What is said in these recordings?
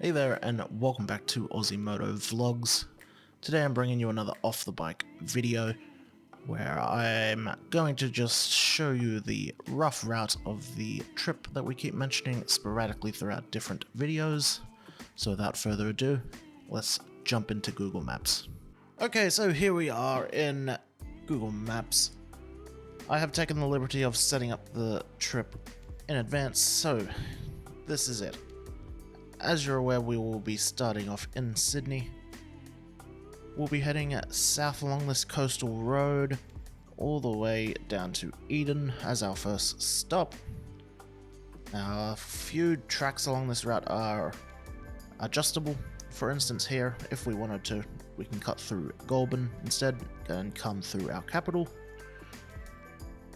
Hey there, and welcome back to AussieMotoVlogs. Today I'm bringing you another off-the-bike video where I'm going to just show you the rough route of the trip that we keep mentioning sporadically throughout different videos. So without further ado, let's jump into Google Maps. Okay, so here we are in Google Maps. I have taken the liberty of setting up the trip in advance, so this is it. As you're aware, we will be starting off in Sydney. We'll be heading south along this coastal road all the way down to Eden as our first stop. Now, a few tracks along this route are adjustable. For instance, here, if we wanted to, we can cut through Goulburn instead and come through our capital.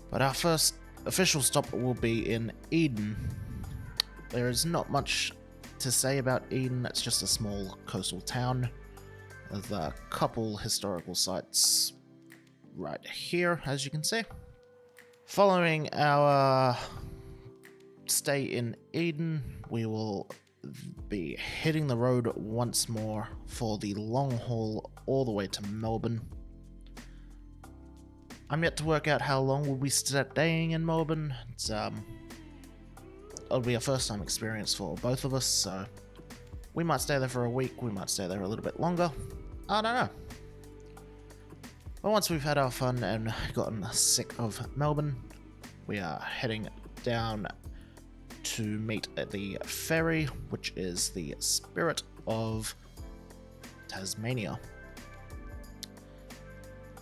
But our first official stop will be in Eden. There is not much to say about Eden. It's just a small coastal town with a couple historical sites right here, as you can see. Following our stay in Eden, we will be hitting the road once more for the long haul all the way to Melbourne. I'm yet to work out how long we'll be staying in Melbourne. It'll be a first time experience for both of us, so we might stay there for a week, we might stay there a little bit longer. I don't know. But once we've had our fun and gotten sick of Melbourne, we are heading down to meet at the ferry, which is the Spirit of Tasmania.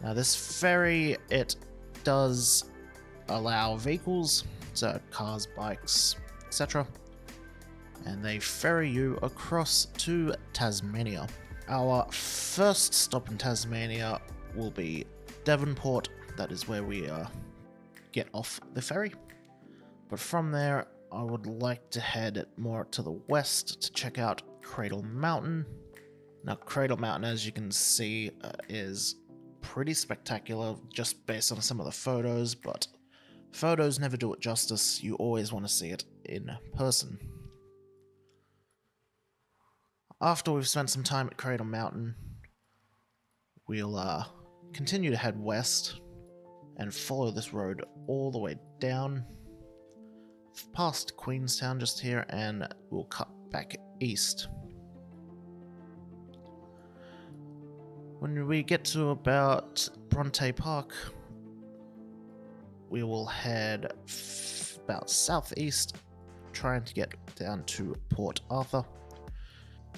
Now this ferry, it does allow vehicles, so cars, bikes, etc. And they ferry you across to Tasmania. Our first stop in Tasmania will be Devonport. That is where we get off the ferry. But from there, I would like to head more to the west to check out Cradle Mountain. Now, Cradle Mountain, as you can see, is pretty spectacular just based on some of the photos, but photos never do it justice. You always want to see it in person. After we've spent some time at Cradle Mountain, we'll continue to head west and follow this road all the way down past Queenstown just here, and we'll cut back east. When we get to about Bronte Park, we will head about southeast, trying to get down to Port Arthur.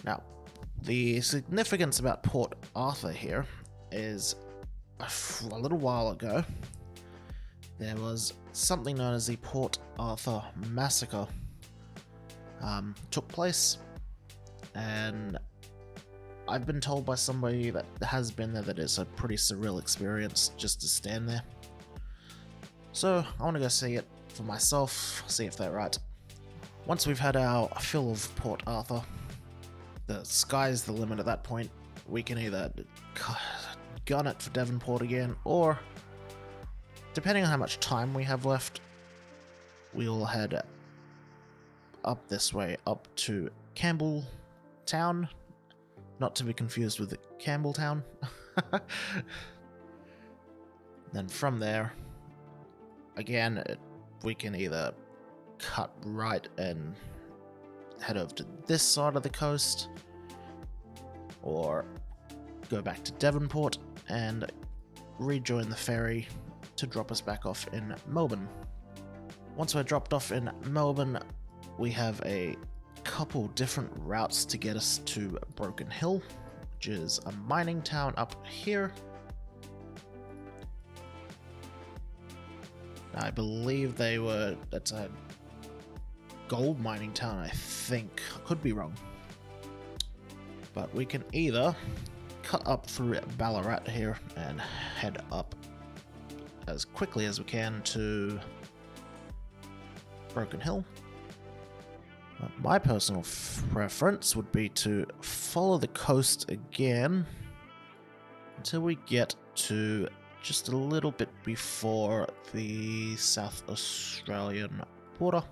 Now, the significance about Port Arthur here is a little while ago, there was something known as the Port Arthur Massacre took place, and I've been told by somebody that has been there that it's a pretty surreal experience just to stand there. So I want to go see it for myself, see if they're right. Once we've had our fill of Port Arthur, the sky's the limit at that point. We can either gun it for Devonport again, or depending on how much time we have left, we'll head up this way, up to Campbelltown, not to be confused with Campbelltown. Then from there, again, we can either cut right and head over to this side of the coast, or go back to Devonport and rejoin the ferry to drop us back off in Melbourne. Once we're dropped off in Melbourne, we have a couple different routes to get us to Broken Hill, which is a mining town up here. I believe that's a gold mining town, I think. I could be wrong. But we can either cut up through Ballarat here and head up as quickly as we can to Broken Hill. But my personal preference would be to follow the coast again until we get to just a little bit before the South Australian border.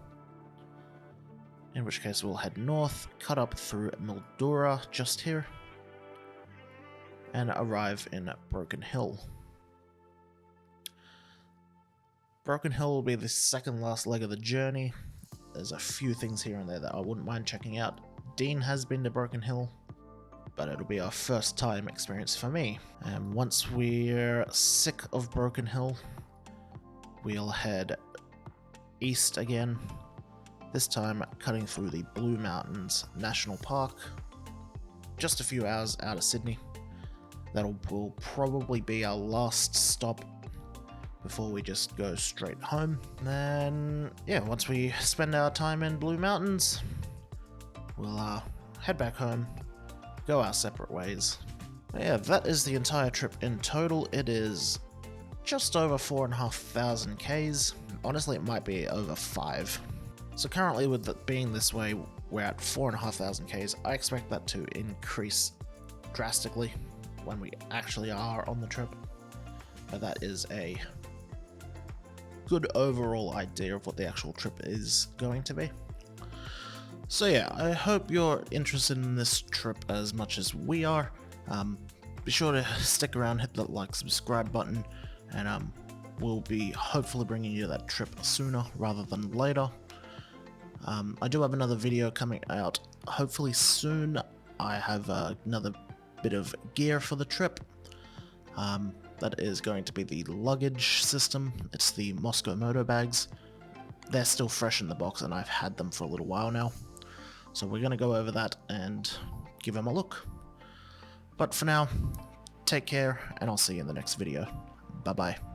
in which case we'll head north, cut up through Mildura just here, and arrive in Broken Hill. Broken Hill will be the second last leg of the journey. There's a few things here and there that I wouldn't mind checking out. Dean has been to Broken Hill, but it'll be our first time experience for me. And once we're sick of Broken Hill, we'll head east again, this time cutting through the Blue Mountains National Park, just a few hours out of Sydney. Will probably be our last stop before we just go straight home. And then, yeah, once we spend our time in Blue Mountains, we'll head back home, go our separate ways. But yeah, that is the entire trip in total. It is just over 4,500 Ks. Honestly, it might be over 5. So currently, with it being this way, we're at 4,500 Ks. I expect that to increase drastically when we actually are on the trip. But that is a good overall idea of what the actual trip is going to be. So yeah, I hope you're interested in this trip as much as we are. Be sure to stick around, hit that like, subscribe button, and we'll be hopefully bringing you that trip sooner rather than later. I do have another video coming out hopefully soon. I have another bit of gear for the trip. That is going to be the luggage system. It's the Moscow Moto bags. They're still fresh in the box and I've had them for a little while now. So we're going to go over that and give them a look. But for now, take care and I'll see you in the next video. Bye bye.